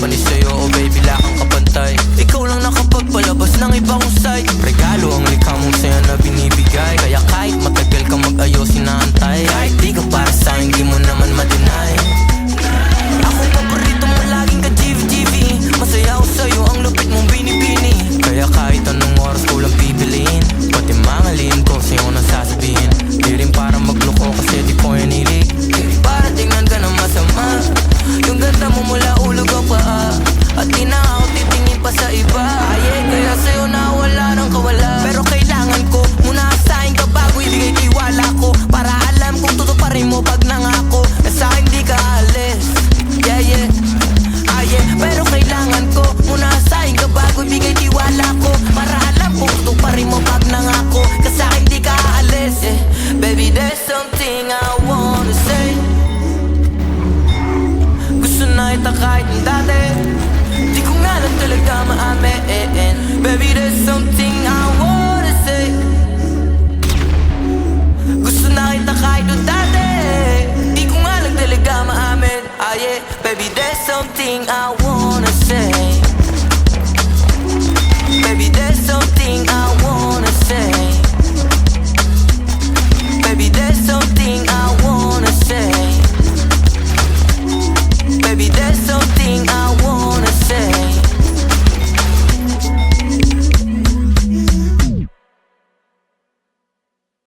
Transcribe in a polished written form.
Japanese sa'yo, oh baby, lakang kapantay. Ikaw lang nakapagpalabas ng ibang side. Regalo ang likha mong saya na binibigay. Kaya kahit matagal kang mag-ayos, inaantay. Kahit di ka para sa'kin, di mo naman ma-deny. Ako paborito mo, laging ka GV-GV. Masaya ako sa'yo, ang lupit mong binibini. Kaya kahit anong oras ko lang pipiliin. Pati mga lihim ko sa'yo nang sasabihin. Di rin para magloko kasi di ko yan hilig. Para tingnan ka ng masama. Yung ganda mo mula ulo ko pa. At di na ako titingin pa sa iba. Kaya sa'yo nawala ng kawala. Pero kailangan ko muna asahin ka bago ibigay tiwala ko. Para alam kung tutuparin mo pag nangako na sa'kin di ka alis. Pero kailangan ko muna asahin ka bago ibigay tiwala ko. Para alam kung tutuparin mo pag nangako na sa'kin di ka alis. Baby, there's something I wanna say. Gusto na kita kahit ng dati. Di ko nga lang talaga maamin. Baby, there's something I wanna say. Gusto na kita kahit ng dati. Di ko nga lang talaga maamin. Baby, there's something I wanna say.